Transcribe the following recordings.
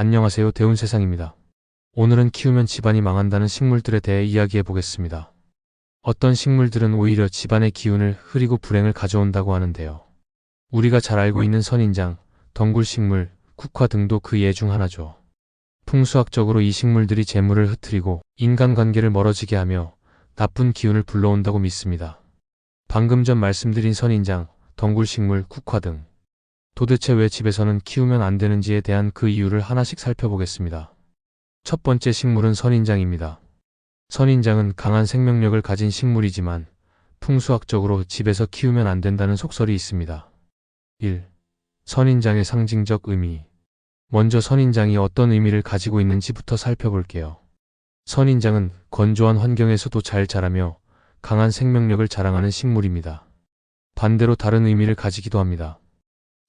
안녕하세요. 대운세상입니다. 오늘은 키우면 집안이 망한다는 식물들에 대해 이야기해 보겠습니다. 어떤 식물들은 오히려 집안의 기운을 흐리고 불행을 가져온다고 하는데요. 우리가 잘 알고 있는 선인장, 덩굴식물, 국화 등도 그 예 중 하나죠. 풍수학적으로 이 식물들이 재물을 흐트리고 인간관계를 멀어지게 하며 나쁜 기운을 불러온다고 믿습니다. 방금 전 말씀드린 선인장, 덩굴식물, 국화 등 도대체 왜 집에서는 키우면 안 되는지에 대한 그 이유를 하나씩 살펴보겠습니다. 첫 번째 식물은 선인장입니다. 선인장은 강한 생명력을 가진 식물이지만 풍수학적으로 집에서 키우면 안 된다는 속설이 있습니다. 1. 선인장의 상징적 의미. 먼저 선인장이 어떤 의미를 가지고 있는지부터 살펴볼게요. 선인장은 건조한 환경에서도 잘 자라며 강한 생명력을 자랑하는 식물입니다. 반대로 다른 의미를 가지기도 합니다.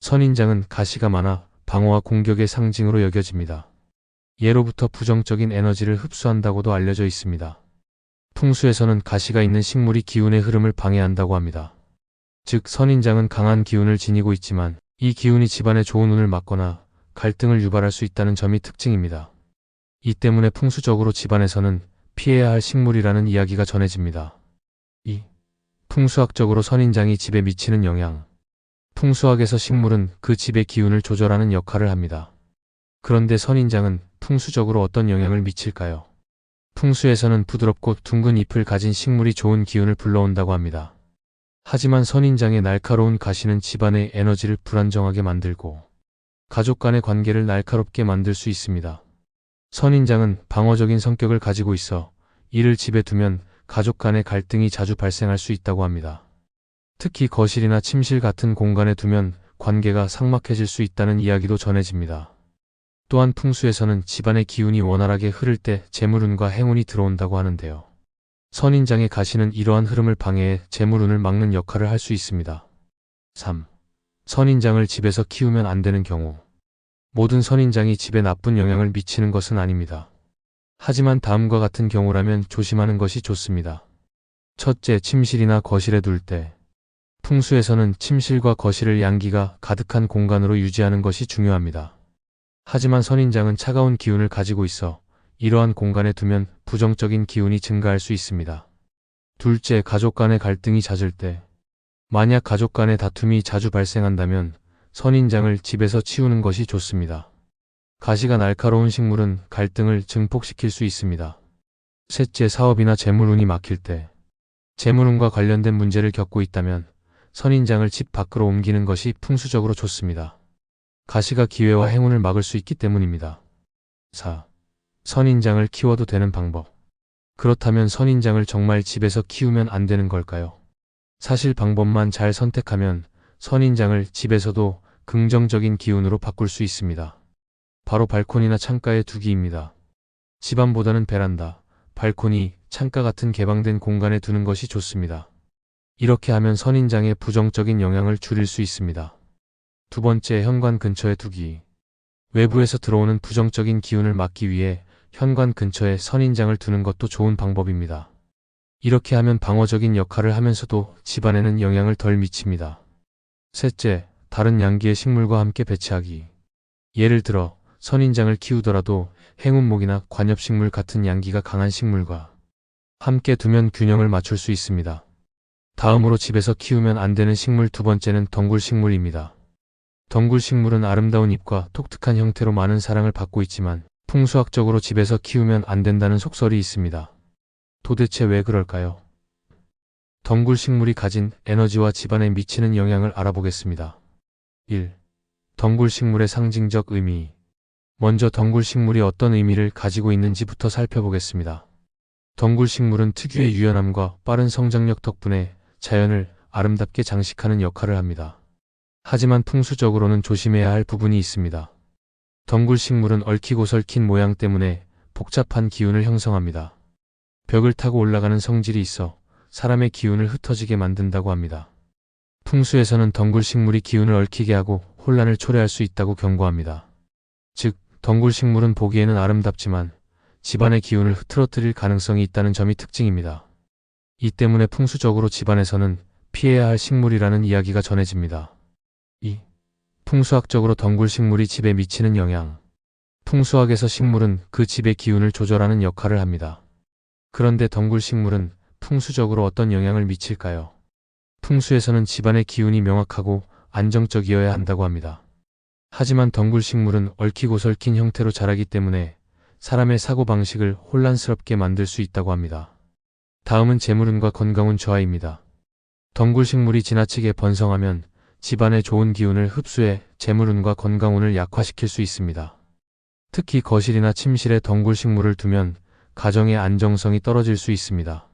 선인장은 가시가 많아 방어와 공격의 상징으로 여겨집니다. 예로부터 부정적인 에너지를 흡수한다고도 알려져 있습니다. 풍수에서는 가시가 있는 식물이 기운의 흐름을 방해한다고 합니다. 즉 선인장은 강한 기운을 지니고 있지만 이 기운이 집안에 좋은 운을 막거나 갈등을 유발할 수 있다는 점이 특징입니다. 이 때문에 풍수적으로 집안에서는 피해야 할 식물이라는 이야기가 전해집니다. 2. 풍수학적으로 선인장이 집에 미치는 영향. 풍수학에서 식물은 그 집의 기운을 조절하는 역할을 합니다. 그런데 선인장은 풍수적으로 어떤 영향을 미칠까요? 풍수에서는 부드럽고 둥근 잎을 가진 식물이 좋은 기운을 불러온다고 합니다. 하지만 선인장의 날카로운 가시는 집안의 에너지를 불안정하게 만들고 가족 간의 관계를 날카롭게 만들 수 있습니다. 선인장은 방어적인 성격을 가지고 있어 이를 집에 두면 가족 간의 갈등이 자주 발생할 수 있다고 합니다. 특히 거실이나 침실 같은 공간에 두면 관계가 삭막해질 수 있다는 이야기도 전해집니다. 또한 풍수에서는 집안의 기운이 원활하게 흐를 때 재물운과 행운이 들어온다고 하는데요. 선인장의 가시는 이러한 흐름을 방해해 재물운을 막는 역할을 할 수 있습니다. 3. 선인장을 집에서 키우면 안 되는 경우. 모든 선인장이 집에 나쁜 영향을 미치는 것은 아닙니다. 하지만 다음과 같은 경우라면 조심하는 것이 좋습니다. 첫째, 침실이나 거실에 둘 때. 풍수에서는 침실과 거실을 양기가 가득한 공간으로 유지하는 것이 중요합니다. 하지만 선인장은 차가운 기운을 가지고 있어 이러한 공간에 두면 부정적인 기운이 증가할 수 있습니다. 둘째, 가족 간의 갈등이 잦을 때. 만약 가족 간의 다툼이 자주 발생한다면 선인장을 집에서 치우는 것이 좋습니다. 가시가 날카로운 식물은 갈등을 증폭시킬 수 있습니다. 셋째, 사업이나 재물운이 막힐 때. 재물운과 관련된 문제를 겪고 있다면 선인장을 집 밖으로 옮기는 것이 풍수적으로 좋습니다. 가시가 기회와 행운을 막을 수 있기 때문입니다. 4. 선인장을 키워도 되는 방법. 그렇다면 선인장을 정말 집에서 키우면 안 되는 걸까요? 사실 방법만 잘 선택하면 선인장을 집에서도 긍정적인 기운으로 바꿀 수 있습니다. 바로 발코니나 창가에 두기입니다. 집안보다는 베란다, 발코니, 창가 같은 개방된 공간에 두는 것이 좋습니다. 이렇게 하면 선인장의 부정적인 영향을 줄일 수 있습니다. 두 번째, 현관 근처에 두기. 외부에서 들어오는 부정적인 기운을 막기 위해 현관 근처에 선인장을 두는 것도 좋은 방법입니다. 이렇게 하면 방어적인 역할을 하면서도 집안에는 영향을 덜 미칩니다. 셋째, 다른 양기의 식물과 함께 배치하기. 예를 들어 선인장을 키우더라도 행운목이나 관엽식물 같은 양기가 강한 식물과 함께 두면 균형을 맞출 수 있습니다. 다음으로 집에서 키우면 안 되는 식물 두 번째는 덩굴식물입니다. 덩굴식물은 아름다운 잎과 독특한 형태로 많은 사랑을 받고 있지만 풍수학적으로 집에서 키우면 안 된다는 속설이 있습니다. 도대체 왜 그럴까요? 덩굴식물이 가진 에너지와 집안에 미치는 영향을 알아보겠습니다. 1. 덩굴식물의 상징적 의미. 먼저 덩굴식물이 어떤 의미를 가지고 있는지부터 살펴보겠습니다. 덩굴식물은 특유의 유연함과 빠른 성장력 덕분에 자연을 아름답게 장식하는 역할을 합니다. 하지만 풍수적으로는 조심해야 할 부분이 있습니다. 덩굴식물은 얽히고 설킨 모양 때문에 복잡한 기운을 형성합니다. 벽을 타고 올라가는 성질이 있어 사람의 기운을 흩어지게 만든다고 합니다. 풍수에서는 덩굴식물이 기운을 얽히게 하고 혼란을 초래할 수 있다고 경고합니다. 즉, 덩굴식물은 보기에는 아름답지만 집안의 기운을 흐트러뜨릴 가능성이 있다는 점이 특징입니다. 이 때문에 풍수적으로 집안에서는 피해야 할 식물이라는 이야기가 전해집니다. 2. 풍수학적으로 덩굴식물이 집에 미치는 영향. 풍수학에서 식물은 그 집의 기운을 조절하는 역할을 합니다. 그런데 덩굴 식물은 풍수적으로 어떤 영향을 미칠까요? 풍수에서는 집안의 기운이 명확하고 안정적이어야 한다고 합니다. 하지만 덩굴 식물은 얽히고 설킨 형태로 자라기 때문에 사람의 사고방식을 혼란스럽게 만들 수 있다고 합니다. 다음은 재물운과 건강운 조화입니다. 덩굴 식물이 지나치게 번성하면 집안의 좋은 기운을 흡수해 재물운과 건강운을 약화시킬 수 있습니다. 특히 거실이나 침실에 덩굴 식물을 두면 가정의 안정성이 떨어질 수 있습니다.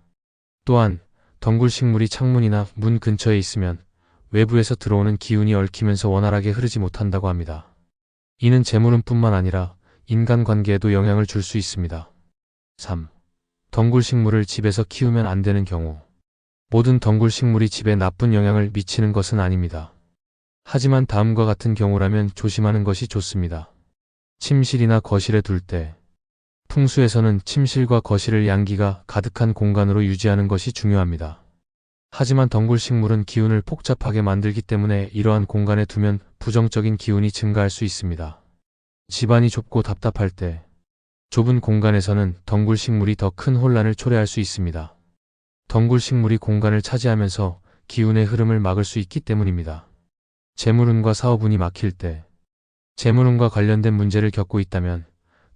또한 덩굴 식물이 창문이나 문 근처에 있으면 외부에서 들어오는 기운이 얽히면서 원활하게 흐르지 못한다고 합니다. 이는 재물운뿐만 아니라 인간관계에도 영향을 줄 수 있습니다. 3. 덩굴 식물을 집에서 키우면 안 되는 경우. 모든 덩굴 식물이 집에 나쁜 영향을 미치는 것은 아닙니다. 하지만 다음과 같은 경우라면 조심하는 것이 좋습니다. 침실이나 거실에 둘 때. 풍수에서는 침실과 거실을 양기가 가득한 공간으로 유지하는 것이 중요합니다. 하지만 덩굴 식물은 기운을 복잡하게 만들기 때문에 이러한 공간에 두면 부정적인 기운이 증가할 수 있습니다. 집안이 좁고 답답할 때 좁은 공간에서는 덩굴 식물이 더 큰 혼란을 초래할 수 있습니다. 덩굴 식물이 공간을 차지하면서 기운의 흐름을 막을 수 있기 때문입니다. 재물운과 사업운이 막힐 때, 재물운과 관련된 문제를 겪고 있다면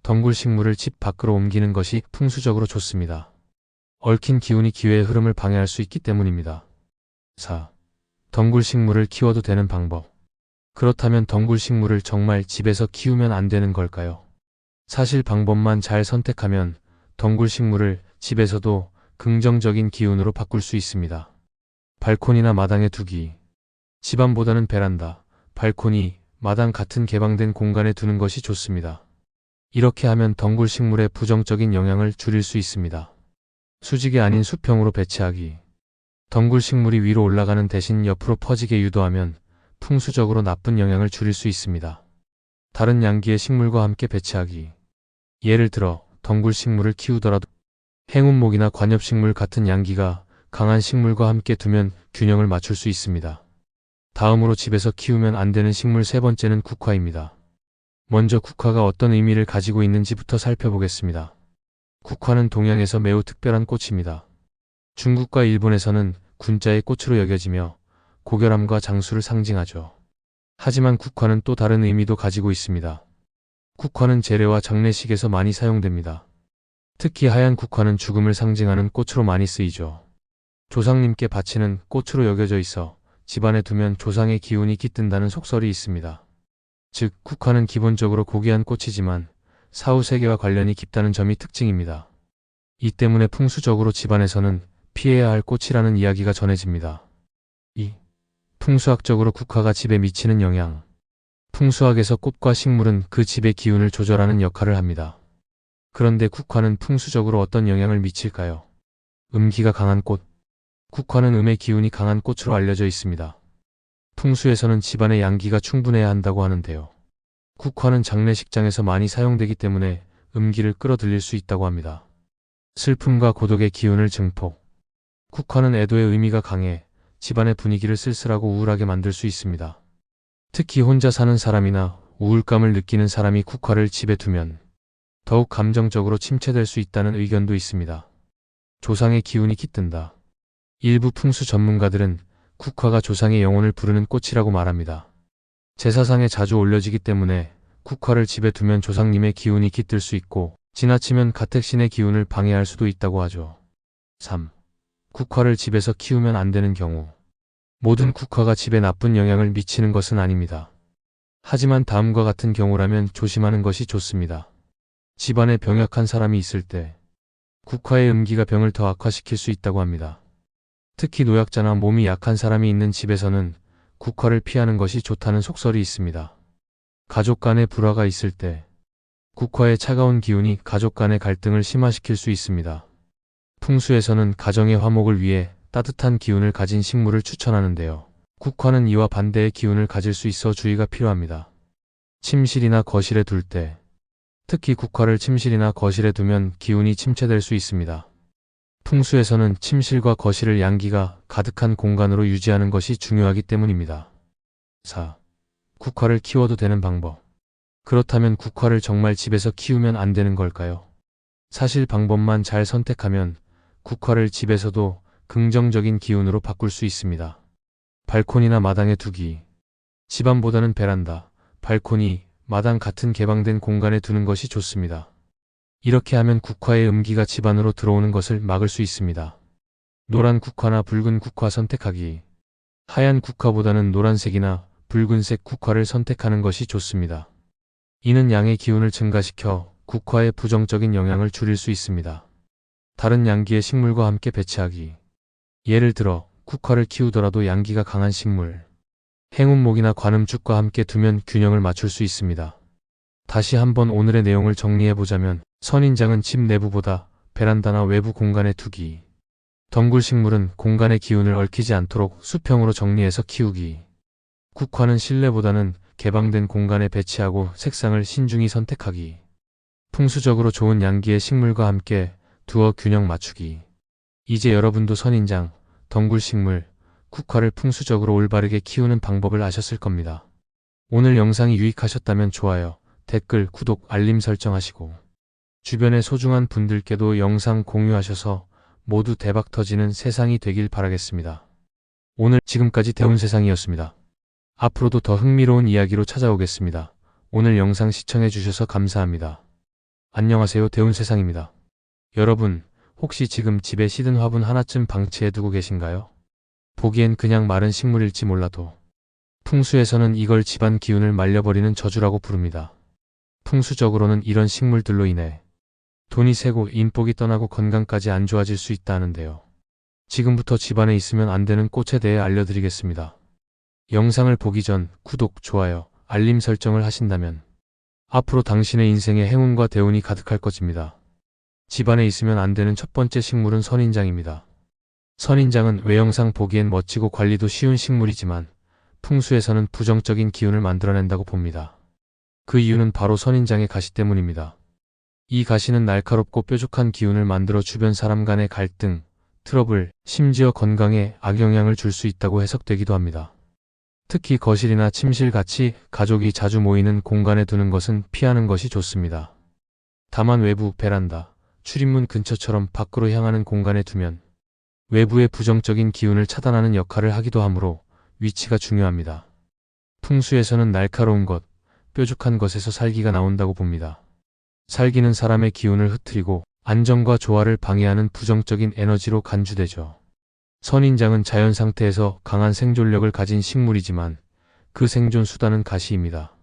덩굴 식물을 집 밖으로 옮기는 것이 풍수적으로 좋습니다. 얽힌 기운이 기회의 흐름을 방해할 수 있기 때문입니다. 4. 덩굴 식물을 키워도 되는 방법. 그렇다면 덩굴 식물을 정말 집에서 키우면 안 되는 걸까요? 사실 방법만 잘 선택하면 덩굴 식물을 집에서도 긍정적인 기운으로 바꿀 수 있습니다. 발코니나 마당에 두기. 집안보다는 베란다, 발코니, 마당 같은 개방된 공간에 두는 것이 좋습니다. 이렇게 하면 덩굴 식물의 부정적인 영향을 줄일 수 있습니다. 수직이 아닌 수평으로 배치하기. 덩굴 식물이 위로 올라가는 대신 옆으로 퍼지게 유도하면 풍수적으로 나쁜 영향을 줄일 수 있습니다. 다른 양기의 식물과 함께 배치하기. 예를 들어 덩굴 식물을 키우더라도 행운목이나 관엽식물 같은 양기가 강한 식물과 함께 두면 균형을 맞출 수 있습니다. 다음으로 집에서 키우면 안 되는 식물 세 번째는 국화입니다. 먼저 국화가 어떤 의미를 가지고 있는지부터 살펴보겠습니다. 국화는 동양에서 매우 특별한 꽃입니다. 중국과 일본에서는 군자의 꽃으로 여겨지며 고결함과 장수를 상징하죠. 하지만 국화는 또 다른 의미도 가지고 있습니다. 국화는 제례와 장례식에서 많이 사용됩니다. 특히 하얀 국화는 죽음을 상징하는 꽃으로 많이 쓰이죠. 조상님께 바치는 꽃으로 여겨져 있어 집안에 두면 조상의 기운이 깃든다는 속설이 있습니다. 즉, 국화는 기본적으로 고귀한 꽃이지만 사후 세계와 관련이 깊다는 점이 특징입니다. 이 때문에 풍수적으로 집안에서는 피해야 할 꽃이라는 이야기가 전해집니다. 2. 풍수학적으로 국화가 집에 미치는 영향. 풍수학에서 꽃과 식물은 그 집의 기운을 조절하는 역할을 합니다. 그런데 국화는 풍수적으로 어떤 영향을 미칠까요? 음기가 강한 꽃. 국화는 음의 기운이 강한 꽃으로 알려져 있습니다. 풍수에서는 집안의 양기가 충분해야 한다고 하는데요. 국화는 장례식장에서 많이 사용되기 때문에 음기를 끌어들일 수 있다고 합니다. 슬픔과 고독의 기운을 증폭. 국화는 애도의 의미가 강해 집안의 분위기를 쓸쓸하고 우울하게 만들 수 있습니다. 특히 혼자 사는 사람이나 우울감을 느끼는 사람이 국화를 집에 두면 더욱 감정적으로 침체될 수 있다는 의견도 있습니다. 조상의 기운이 깃든다. 일부 풍수 전문가들은 국화가 조상의 영혼을 부르는 꽃이라고 말합니다. 제사상에 자주 올려지기 때문에 국화를 집에 두면 조상님의 기운이 깃들 수 있고 지나치면 가택신의 기운을 방해할 수도 있다고 하죠. 3. 국화를 집에서 키우면 안 되는 경우. 모든 국화가 집에 나쁜 영향을 미치는 것은 아닙니다. 하지만 다음과 같은 경우라면 조심하는 것이 좋습니다. 집안에 병약한 사람이 있을 때 국화의 음기가 병을 더 악화시킬 수 있다고 합니다. 특히 노약자나 몸이 약한 사람이 있는 집에서는 국화를 피하는 것이 좋다는 속설이 있습니다. 가족 간의 불화가 있을 때 국화의 차가운 기운이 가족 간의 갈등을 심화시킬 수 있습니다. 풍수에서는 가정의 화목을 위해 따뜻한 기운을 가진 식물을 추천하는데요. 국화는 이와 반대의 기운을 가질 수 있어 주의가 필요합니다. 침실이나 거실에 둘 때, 특히 국화를 침실이나 거실에 두면 기운이 침체될 수 있습니다. 풍수에서는 침실과 거실을 양기가 가득한 공간으로 유지하는 것이 중요하기 때문입니다. 4. 국화를 키워도 되는 방법. 그렇다면 국화를 정말 집에서 키우면 안 되는 걸까요? 사실 방법만 잘 선택하면 국화를 집에서도 긍정적인 기운으로 바꿀 수 있습니다. 발코니나 마당에 두기. 집안보다는 베란다, 발코니, 마당 같은 개방된 공간에 두는 것이 좋습니다. 이렇게 하면 국화의 음기가 집 안으로 들어오는 것을 막을 수 있습니다. 노란 국화나 붉은 국화 선택하기. 하얀 국화보다는 노란색이나 붉은색 국화를 선택하는 것이 좋습니다. 이는 양의 기운을 증가시켜 국화의 부정적인 영향을 줄일 수 있습니다. 다른 양기의 식물과 함께 배치하기. 예를 들어 국화를 키우더라도 양기가 강한 식물, 행운목이나 관음죽과 함께 두면 균형을 맞출 수 있습니다. 다시 한번 오늘의 내용을 정리해보자면 선인장은 집 내부보다 베란다나 외부 공간에 두기. 덩굴식물은 공간의 기운을 얽히지 않도록 수평으로 정리해서 키우기. 국화는 실내보다는 개방된 공간에 배치하고 색상을 신중히 선택하기. 풍수적으로 좋은 양기의 식물과 함께 두어 균형 맞추기. 이제 여러분도 선인장, 덩굴식물, 국화를 풍수적으로 올바르게 키우는 방법을 아셨을 겁니다. 오늘 영상이 유익하셨다면 좋아요, 댓글, 구독, 알림 설정하시고 주변의 소중한 분들께도 영상 공유하셔서 모두 대박 터지는 세상이 되길 바라겠습니다. 오늘 지금까지 대운세상이었습니다. 앞으로도 더 흥미로운 이야기로 찾아오겠습니다. 오늘 영상 시청해주셔서 감사합니다. 안녕하세요, 대운세상입니다. 여러분, 혹시 지금 집에 시든 화분 하나쯤 방치해두고 계신가요? 보기엔 그냥 마른 식물일지 몰라도 풍수에서는 이걸 집안 기운을 말려버리는 저주라고 부릅니다. 풍수적으로는 이런 식물들로 인해 돈이 새고 인복이 떠나고 건강까지 안 좋아질 수 있다는데요. 지금부터 집안에 있으면 안 되는 꽃에 대해 알려드리겠습니다. 영상을 보기 전 구독, 좋아요, 알림 설정을 하신다면 앞으로 당신의 인생에 행운과 대운이 가득할 것입니다. 집안에 있으면 안 되는 첫 번째 식물은 선인장입니다. 선인장은 외형상 보기엔 멋지고 관리도 쉬운 식물이지만 풍수에서는 부정적인 기운을 만들어낸다고 봅니다. 그 이유는 바로 선인장의 가시 때문입니다. 이 가시는 날카롭고 뾰족한 기운을 만들어 주변 사람 간의 갈등, 트러블, 심지어 건강에 악영향을 줄 수 있다고 해석되기도 합니다. 특히 거실이나 침실 같이 가족이 자주 모이는 공간에 두는 것은 피하는 것이 좋습니다. 다만 외부, 베란다, 출입문 근처처럼 밖으로 향하는 공간에 두면 외부의 부정적인 기운을 차단하는 역할을 하기도 하므로 위치가 중요합니다. 풍수에서는 날카로운 것, 뾰족한 것에서 살기가 나온다고 봅니다. 살기는 사람의 기운을 흐트리고 안정과 조화를 방해하는 부정적인 에너지로 간주되죠. 선인장은 자연 상태에서 강한 생존력을 가진 식물이지만 그 생존 수단은 가시입니다.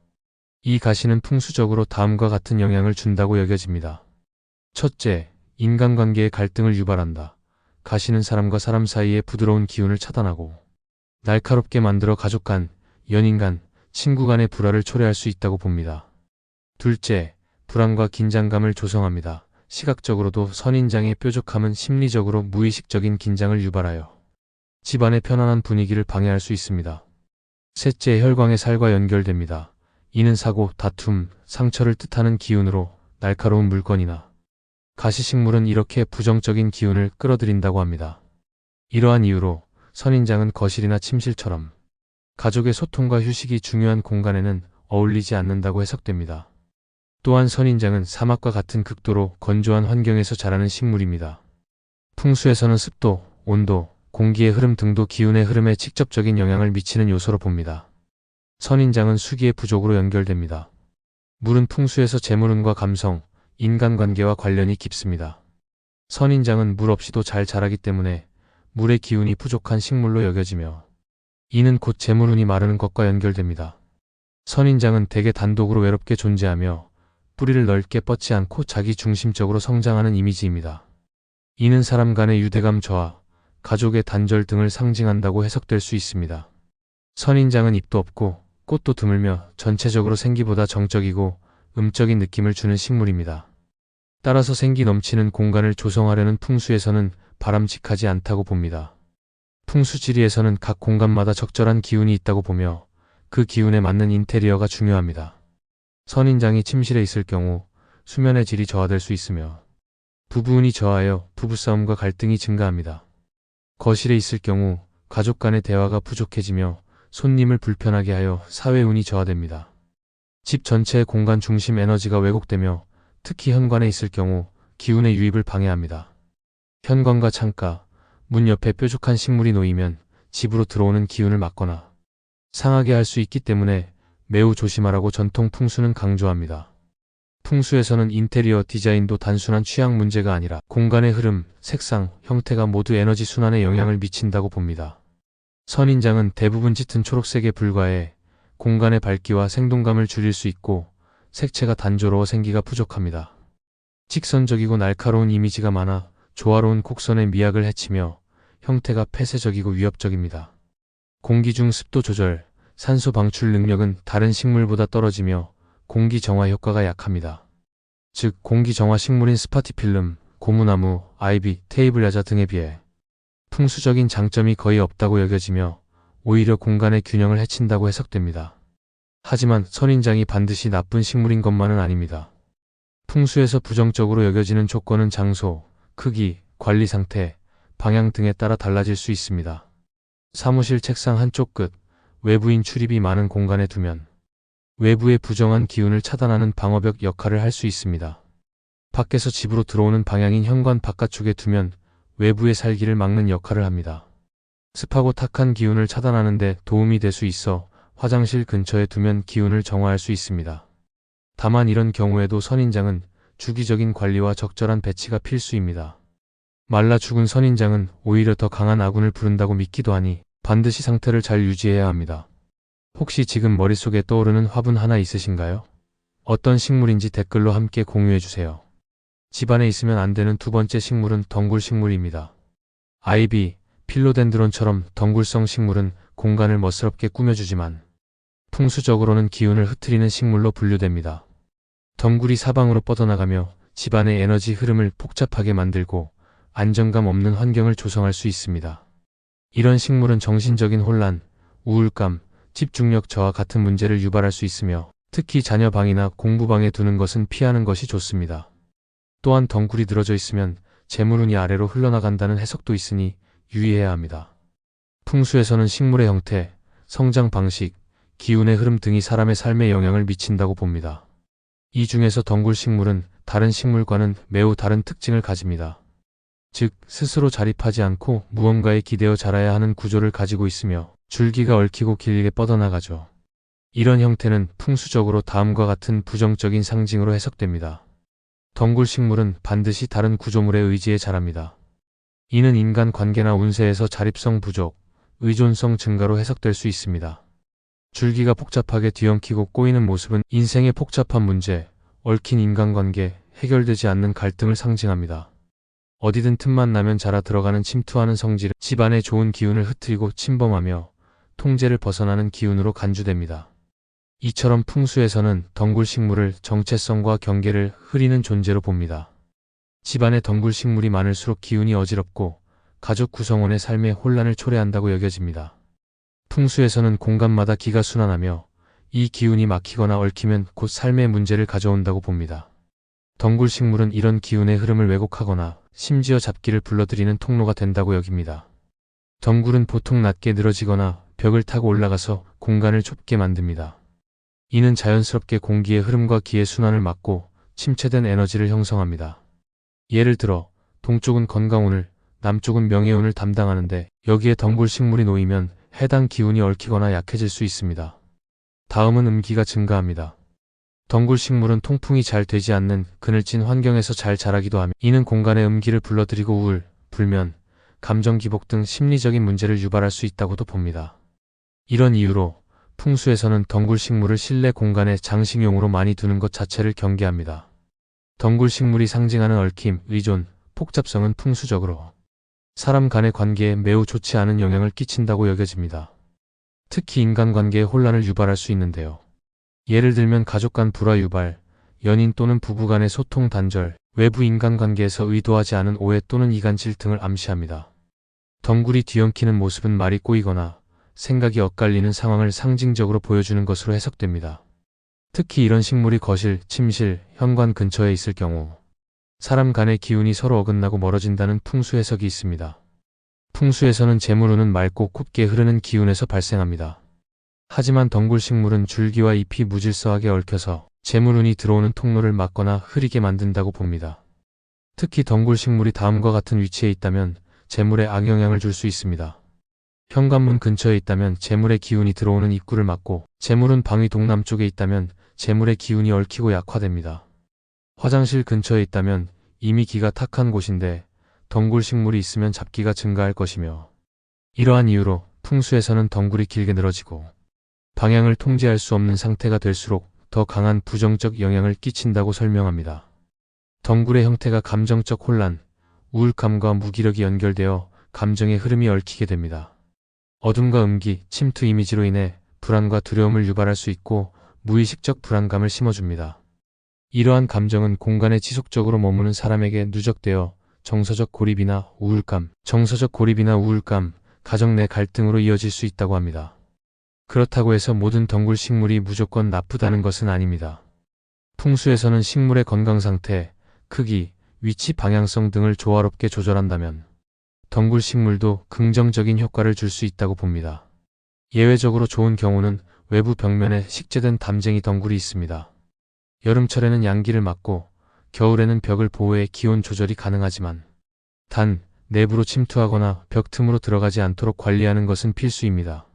이 가시는 풍수적으로 다음과 같은 영향을 준다고 여겨집니다. 첫째, 인간관계의 갈등을 유발한다. 가시는 사람과 사람 사이의 부드러운 기운을 차단하고 날카롭게 만들어 가족 간, 연인 간, 친구 간의 불화를 초래할 수 있다고 봅니다. 둘째, 불안과 긴장감을 조성합니다. 시각적으로도 선인장의 뾰족함은 심리적으로 무의식적인 긴장을 유발하여 집안의 편안한 분위기를 방해할 수 있습니다. 셋째, 혈광의 살과 연결됩니다. 이는 사고, 다툼, 상처를 뜻하는 기운으로 날카로운 물건이나 가시식물은 이렇게 부정적인 기운을 끌어들인다고 합니다. 이러한 이유로 선인장은 거실이나 침실처럼 가족의 소통과 휴식이 중요한 공간에는 어울리지 않는다고 해석됩니다. 또한 선인장은 사막과 같은 극도로 건조한 환경에서 자라는 식물입니다. 풍수에서는 습도, 온도, 공기의 흐름 등도 기운의 흐름에 직접적인 영향을 미치는 요소로 봅니다. 선인장은 수기의 부족으로 연결됩니다. 물은 풍수에서 재물운과 감성, 인간관계와 관련이 깊습니다. 선인장은 물 없이도 잘 자라기 때문에 물의 기운이 부족한 식물로 여겨지며 이는 곧 재물운이 마르는 것과 연결됩니다. 선인장은 대개 단독으로 외롭게 존재하며 뿌리를 넓게 뻗지 않고 자기 중심적으로 성장하는 이미지입니다. 이는 사람 간의 유대감 저하, 가족의 단절 등을 상징한다고 해석될 수 있습니다. 선인장은 잎도 없고 꽃도 드물며 전체적으로 생기보다 정적이고 음적인 느낌을 주는 식물입니다. 따라서 생기 넘치는 공간을 조성하려는 풍수에서는 바람직하지 않다고 봅니다. 풍수지리에서는 각 공간마다 적절한 기운이 있다고 보며 그 기운에 맞는 인테리어가 중요합니다. 선인장이 침실에 있을 경우 수면의 질이 저하될 수 있으며 부부운이 저하여 부부싸움과 갈등이 증가합니다. 거실에 있을 경우 가족 간의 대화가 부족해지며 손님을 불편하게 하여 사회운이 저하됩니다. 집 전체의 공간 중심 에너지가 왜곡되며 특히 현관에 있을 경우 기운의 유입을 방해합니다. 현관과 창가, 문 옆에 뾰족한 식물이 놓이면 집으로 들어오는 기운을 막거나 상하게 할 수 있기 때문에 매우 조심하라고 전통 풍수는 강조합니다. 풍수에서는 인테리어 디자인도 단순한 취향 문제가 아니라 공간의 흐름, 색상, 형태가 모두 에너지 순환에 영향을 미친다고 봅니다. 선인장은 대부분 짙은 초록색에 불과해 공간의 밝기와 생동감을 줄일 수 있고 색채가 단조로워 생기가 부족합니다. 직선적이고 날카로운 이미지가 많아 조화로운 곡선의 미학을 해치며 형태가 폐쇄적이고 위협적입니다. 공기 중 습도 조절, 산소 방출 능력은 다른 식물보다 떨어지며 공기 정화 효과가 약합니다. 즉 공기 정화 식물인 스파티필름, 고무나무, 아이비, 테이블 야자 등에 비해 풍수적인 장점이 거의 없다고 여겨지며 오히려 공간의 균형을 해친다고 해석됩니다. 하지만 선인장이 반드시 나쁜 식물인 것만은 아닙니다. 풍수에서 부정적으로 여겨지는 조건은 장소, 크기, 관리 상태, 방향 등에 따라 달라질 수 있습니다. 사무실 책상 한쪽 끝, 외부인 출입이 많은 공간에 두면 외부의 부정한 기운을 차단하는 방어벽 역할을 할 수 있습니다. 밖에서 집으로 들어오는 방향인 현관 바깥쪽에 두면 외부의 살기를 막는 역할을 합니다. 습하고 탁한 기운을 차단하는 데 도움이 될 수 있어 화장실 근처에 두면 기운을 정화할 수 있습니다. 다만 이런 경우에도 선인장은 주기적인 관리와 적절한 배치가 필수입니다. 말라 죽은 선인장은 오히려 더 강한 아군을 부른다고 믿기도 하니 반드시 상태를 잘 유지해야 합니다. 혹시 지금 머릿속에 떠오르는 화분 하나 있으신가요? 어떤 식물인지 댓글로 함께 공유해주세요. 집안에 있으면 안 되는 두 번째 식물은 덩굴 식물입니다. 아이비, 필로덴드론처럼 덩굴성 식물은 공간을 멋스럽게 꾸며주지만 풍수적으로는 기운을 흐트리는 식물로 분류됩니다. 덩굴이 사방으로 뻗어나가며 집안의 에너지 흐름을 복잡하게 만들고 안정감 없는 환경을 조성할 수 있습니다. 이런 식물은 정신적인 혼란, 우울감, 집중력 저하 같은 문제를 유발할 수 있으며 특히 자녀 방이나 공부방에 두는 것은 피하는 것이 좋습니다. 또한 덩굴이 늘어져 있으면 재물운이 아래로 흘러나간다는 해석도 있으니 유의해야 합니다. 풍수에서는 식물의 형태, 성장 방식, 기운의 흐름 등이 사람의 삶에 영향을 미친다고 봅니다. 이 중에서 덩굴 식물은 다른 식물과는 매우 다른 특징을 가집니다. 즉, 스스로 자립하지 않고 무언가에 기대어 자라야 하는 구조를 가지고 있으며 줄기가 얽히고 길게 뻗어나가죠. 이런 형태는 풍수적으로 다음과 같은 부정적인 상징으로 해석됩니다. 덩굴 식물은 반드시 다른 구조물에 의지해 자랍니다. 이는 인간 관계나 운세에서 자립성 부족, 의존성 증가로 해석될 수 있습니다. 줄기가 복잡하게 뒤엉키고 꼬이는 모습은 인생의 복잡한 문제, 얽힌 인간관계, 해결되지 않는 갈등을 상징합니다. 어디든 틈만 나면 자라 들어가는 침투하는 성질은 집안의 좋은 기운을 흐트리고 침범하며 통제를 벗어나는 기운으로 간주됩니다. 이처럼 풍수에서는 덩굴 식물을 정체성과 경계를 흐리는 존재로 봅니다. 집안에 덩굴 식물이 많을수록 기운이 어지럽고 가족 구성원의 삶에 혼란을 초래한다고 여겨집니다. 풍수에서는 공간마다 기가 순환하며 이 기운이 막히거나 얽히면 곧 삶의 문제를 가져온다고 봅니다. 덩굴 식물은 이런 기운의 흐름을 왜곡하거나 심지어 잡기를 불러들이는 통로가 된다고 여깁니다. 덩굴은 보통 낮게 늘어지거나 벽을 타고 올라가서 공간을 좁게 만듭니다. 이는 자연스럽게 공기의 흐름과 기의 순환을 막고 침체된 에너지를 형성합니다. 예를 들어 동쪽은 건강운을, 남쪽은 명예운을 담당하는데 여기에 덩굴 식물이 놓이면 해당 기운이 얽히거나 약해질 수 있습니다. 다음은 음기가 증가합니다. 덩굴 식물은 통풍이 잘 되지 않는 그늘진 환경에서 잘 자라기도 하며 이는 공간에 음기를 불러들이고 우울, 불면, 감정 기복 등 심리적인 문제를 유발할 수 있다고도 봅니다. 이런 이유로 풍수에서는 덩굴 식물을 실내 공간에 장식용으로 많이 두는 것 자체를 경계합니다. 덩굴 식물이 상징하는 얽힘, 의존, 복잡성은 풍수적으로 사람 간의 관계에 매우 좋지 않은 영향을 끼친다고 여겨집니다. 특히 인간관계에 혼란을 유발할 수 있는데요. 예를 들면 가족 간 불화 유발, 연인 또는 부부 간의 소통 단절, 외부 인간관계에서 의도하지 않은 오해 또는 이간질 등을 암시합니다. 덩굴이 뒤엉키는 모습은 말이 꼬이거나 생각이 엇갈리는 상황을 상징적으로 보여주는 것으로 해석됩니다. 특히 이런 식물이 거실, 침실, 현관 근처에 있을 경우 사람 간의 기운이 서로 어긋나고 멀어진다는 풍수 해석이 있습니다. 풍수에서는 재물운은 맑고 곱게 흐르는 기운에서 발생합니다. 하지만 덩굴식물은 줄기와 잎이 무질서하게 얽혀서 재물운이 들어오는 통로를 막거나 흐리게 만든다고 봅니다. 특히 덩굴식물이 다음과 같은 위치에 있다면 재물에 악영향을 줄 수 있습니다. 현관문 근처에 있다면 재물의 기운이 들어오는 입구를 막고, 재물은 방위 동남쪽에 있다면 재물의 기운이 얽히고 약화됩니다. 화장실 근처에 있다면 이미 기가 탁한 곳인데 덩굴식물이 있으면 잡기가 증가할 것이며, 이러한 이유로 풍수에서는 덩굴이 길게 늘어지고 방향을 통제할 수 없는 상태가 될수록 더 강한 부정적 영향을 끼친다고 설명합니다. 덩굴의 형태가 감정적 혼란, 우울감과 무기력이 연결되어 감정의 흐름이 얽히게 됩니다. 어둠과 음기, 침투 이미지로 인해 불안과 두려움을 유발할 수 있고 무의식적 불안감을 심어줍니다. 이러한 감정은 공간에 지속적으로 머무는 사람에게 누적되어 정서적 고립이나 우울감, 가정 내 갈등으로 이어질 수 있다고 합니다. 그렇다고 해서 모든 덩굴 식물이 무조건 나쁘다는 것은 아닙니다. 풍수에서는 식물의 건강 상태, 크기, 위치 방향성 등을 조화롭게 조절한다면 덩굴 식물도 긍정적인 효과를 줄 수 있다고 봅니다. 예외적으로 좋은 경우는 외부 벽면에 식재된 담쟁이 덩굴이 있습니다. 여름철에는 양기를 막고 겨울에는 벽을 보호해 기온 조절이 가능하지만 단 내부로 침투하거나 벽 틈으로 들어가지 않도록 관리하는 것은 필수입니다.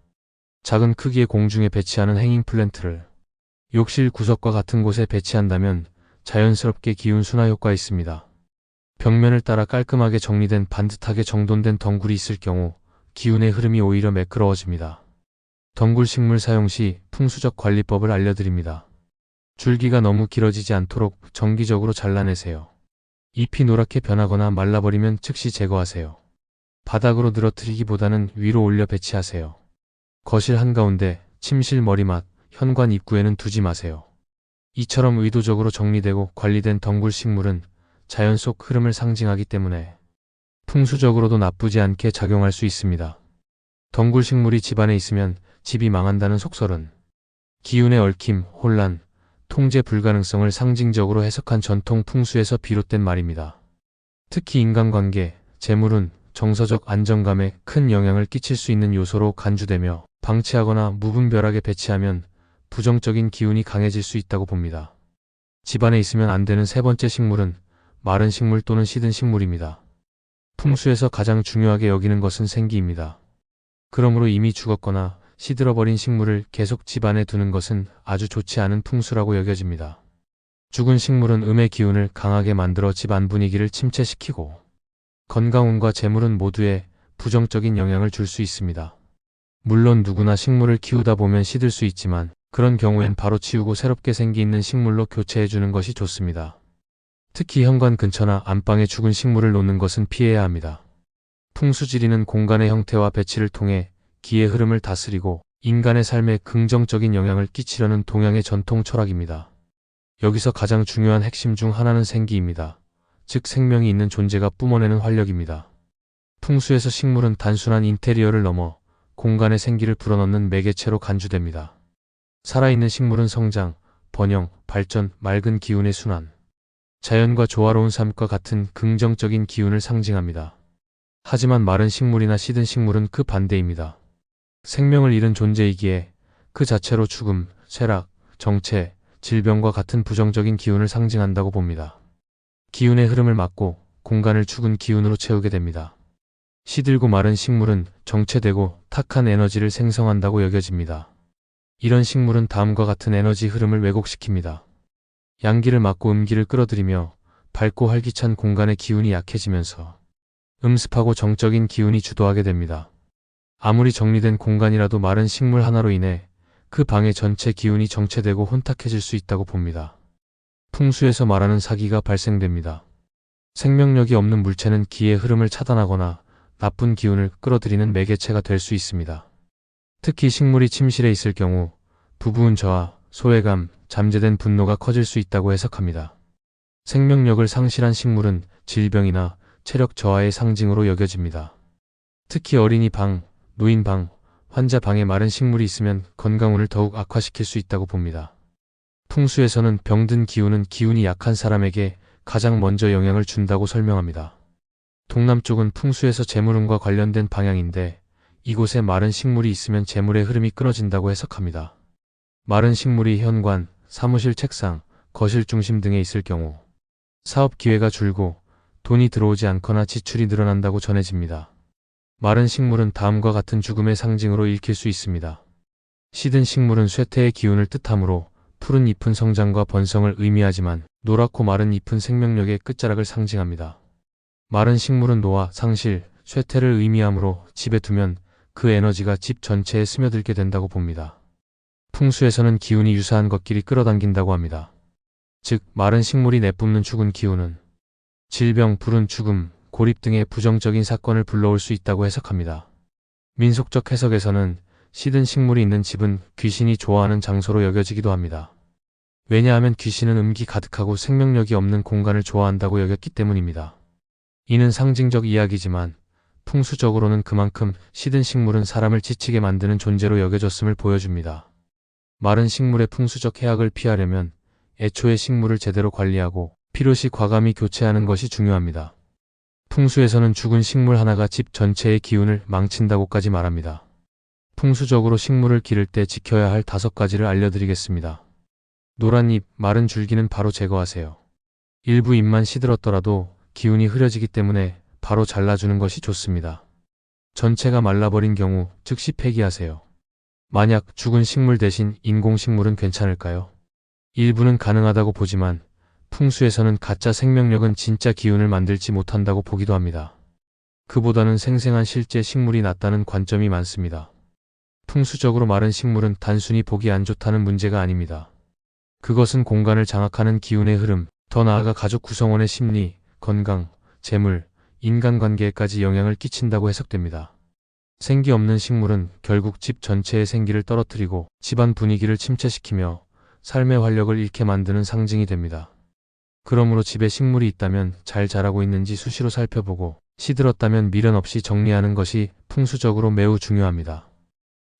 작은 크기의 공중에 배치하는 행잉 플랜트를 욕실 구석과 같은 곳에 배치한다면 자연스럽게 기운 순화 효과가 있습니다. 벽면을 따라 깔끔하게 정리된 반듯하게 정돈된 덩굴이 있을 경우 기운의 흐름이 오히려 매끄러워집니다. 덩굴 식물 사용 시 풍수적 관리법을 알려드립니다. 줄기가 너무 길어지지 않도록 정기적으로 잘라내세요. 잎이 노랗게 변하거나 말라버리면 즉시 제거하세요. 바닥으로 늘어뜨리기보다는 위로 올려 배치하세요. 거실 한가운데, 침실 머리맡, 현관 입구에는 두지 마세요. 이처럼 의도적으로 정리되고 관리된 덩굴 식물은 자연 속 흐름을 상징하기 때문에 풍수적으로도 나쁘지 않게 작용할 수 있습니다. 덩굴 식물이 집안에 있으면 집이 망한다는 속설은 기운의 얽힘, 혼란, 통제 불가능성을 상징적으로 해석한 전통 풍수에서 비롯된 말입니다. 특히 인간관계, 재물운, 정서적 안정감에 큰 영향을 끼칠 수 있는 요소로 간주되며 방치하거나 무분별하게 배치하면 부정적인 기운이 강해질 수 있다고 봅니다. 집안에 있으면 안 되는 세 번째 식물은 마른 식물 또는 시든 식물입니다. 풍수에서 가장 중요하게 여기는 것은 생기입니다. 그러므로 이미 죽었거나 시들어버린 식물을 계속 집안에 두는 것은 아주 좋지 않은 풍수라고 여겨집니다. 죽은 식물은 음의 기운을 강하게 만들어 집안 분위기를 침체시키고 건강운과 재물운 모두에 부정적인 영향을 줄 수 있습니다. 물론 누구나 식물을 키우다 보면 시들 수 있지만 그런 경우엔 바로 치우고 새롭게 생기 있는 식물로 교체해주는 것이 좋습니다. 특히 현관 근처나 안방에 죽은 식물을 놓는 것은 피해야 합니다. 풍수지리는 공간의 형태와 배치를 통해 기의 흐름을 다스리고 인간의 삶에 긍정적인 영향을 끼치려는 동양의 전통 철학입니다. 여기서 가장 중요한 핵심 중 하나는 생기입니다. 즉 생명이 있는 존재가 뿜어내는 활력입니다. 풍수에서 식물은 단순한 인테리어를 넘어 공간의 생기를 불어넣는 매개체로 간주됩니다. 살아있는 식물은 성장, 번영, 발전, 맑은 기운의 순환, 자연과 조화로운 삶과 같은 긍정적인 기운을 상징합니다. 하지만 마른 식물이나 시든 식물은 그 반대입니다. 생명을 잃은 존재이기에 그 자체로 죽음, 쇠락, 정체, 질병과 같은 부정적인 기운을 상징한다고 봅니다. 기운의 흐름을 막고 공간을 죽은 기운으로 채우게 됩니다. 시들고 마른 식물은 정체되고 탁한 에너지를 생성한다고 여겨집니다. 이런 식물은 다음과 같은 에너지 흐름을 왜곡시킵니다. 양기를 막고 음기를 끌어들이며 밝고 활기찬 공간의 기운이 약해지면서 음습하고 정적인 기운이 주도하게 됩니다. 아무리 정리된 공간이라도 마른 식물 하나로 인해 그 방의 전체 기운이 정체되고 혼탁해질 수 있다고 봅니다. 풍수에서 말하는 사기가 발생됩니다. 생명력이 없는 물체는 기의 흐름을 차단하거나 나쁜 기운을 끌어들이는 매개체가 될 수 있습니다. 특히 식물이 침실에 있을 경우 부부운 저하, 소외감, 잠재된 분노가 커질 수 있다고 해석합니다. 생명력을 상실한 식물은 질병이나 체력 저하의 상징으로 여겨집니다. 특히 어린이 방, 노인 방, 환자 방에 마른 식물이 있으면 건강운을 더욱 악화시킬 수 있다고 봅니다. 풍수에서는 병든 기운은 기운이 약한 사람에게 가장 먼저 영향을 준다고 설명합니다. 동남쪽은 풍수에서 재물운과 관련된 방향인데 이곳에 마른 식물이 있으면 재물의 흐름이 끊어진다고 해석합니다. 마른 식물이 현관, 사무실 책상, 거실 중심 등에 있을 경우 사업 기회가 줄고 돈이 들어오지 않거나 지출이 늘어난다고 전해집니다. 마른 식물은 다음과 같은 죽음의 상징으로 읽힐 수 있습니다. 시든 식물은 쇠퇴의 기운을 뜻하므로 푸른 잎은 성장과 번성을 의미하지만 노랗고 마른 잎은 생명력의 끝자락을 상징합니다. 마른 식물은 노화, 상실, 쇠퇴를 의미하므로 집에 두면 그 에너지가 집 전체에 스며들게 된다고 봅니다. 풍수에서는 기운이 유사한 것끼리 끌어당긴다고 합니다. 즉, 마른 식물이 내뿜는 죽은 기운은 질병, 불운, 죽음, 고립 등의 부정적인 사건을 불러올 수 있다고 해석합니다. 민속적 해석에서는 시든 식물이 있는 집은 귀신이 좋아하는 장소로 여겨지기도 합니다. 왜냐하면 귀신은 음기 가득하고 생명력이 없는 공간을 좋아한다고 여겼기 때문입니다. 이는 상징적 이야기지만 풍수적으로는 그만큼 시든 식물은 사람을 지치게 만드는 존재로 여겨졌음을 보여줍니다. 마른 식물의 풍수적 해악을 피하려면 애초에 식물을 제대로 관리하고 필요시 과감히 교체하는 것이 중요합니다. 풍수에서는 죽은 식물 하나가 집 전체의 기운을 망친다고까지 말합니다. 풍수적으로 식물을 기를 때 지켜야 할 5가지를 알려드리겠습니다. 노란 잎, 마른 줄기는 바로 제거하세요. 일부 잎만 시들었더라도 기운이 흐려지기 때문에 바로 잘라주는 것이 좋습니다. 전체가 말라버린 경우 즉시 폐기하세요. 만약 죽은 식물 대신 인공식물은 괜찮을까요? 일부는 가능하다고 보지만 풍수에서는 가짜 생명력은 진짜 기운을 만들지 못한다고 보기도 합니다. 그보다는 생생한 실제 식물이 낫다는 관점이 많습니다. 풍수적으로 마른 식물은 단순히 보기 안 좋다는 문제가 아닙니다. 그것은 공간을 장악하는 기운의 흐름, 더 나아가 가족 구성원의 심리, 건강, 재물, 인간관계에까지 영향을 끼친다고 해석됩니다. 생기 없는 식물은 결국 집 전체의 생기를 떨어뜨리고 집안 분위기를 침체시키며 삶의 활력을 잃게 만드는 상징이 됩니다. 그러므로 집에 식물이 있다면 잘 자라고 있는지 수시로 살펴보고 시들었다면 미련 없이 정리하는 것이 풍수적으로 매우 중요합니다.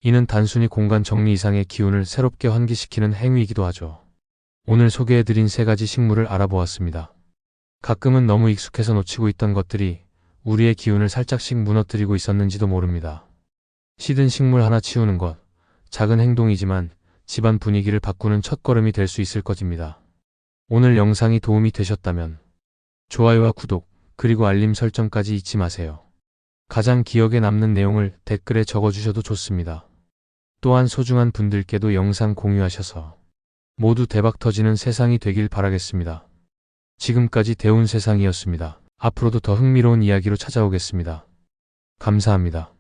이는 단순히 공간 정리 이상의 기운을 새롭게 환기시키는 행위이기도 하죠. 오늘 소개해드린 3가지 식물을 알아보았습니다. 가끔은 너무 익숙해서 놓치고 있던 것들이 우리의 기운을 살짝씩 무너뜨리고 있었는지도 모릅니다. 시든 식물 하나 치우는 것, 작은 행동이지만 집안 분위기를 바꾸는 첫걸음이 될 수 있을 것입니다. 오늘 영상이 도움이 되셨다면 좋아요와 구독, 그리고 알림 설정까지 잊지 마세요. 가장 기억에 남는 내용을 댓글에 적어주셔도 좋습니다. 또한 소중한 분들께도 영상 공유하셔서 모두 대박 터지는 세상이 되길 바라겠습니다. 지금까지 대운세상이었습니다. 앞으로도 더 흥미로운 이야기로 찾아오겠습니다. 감사합니다.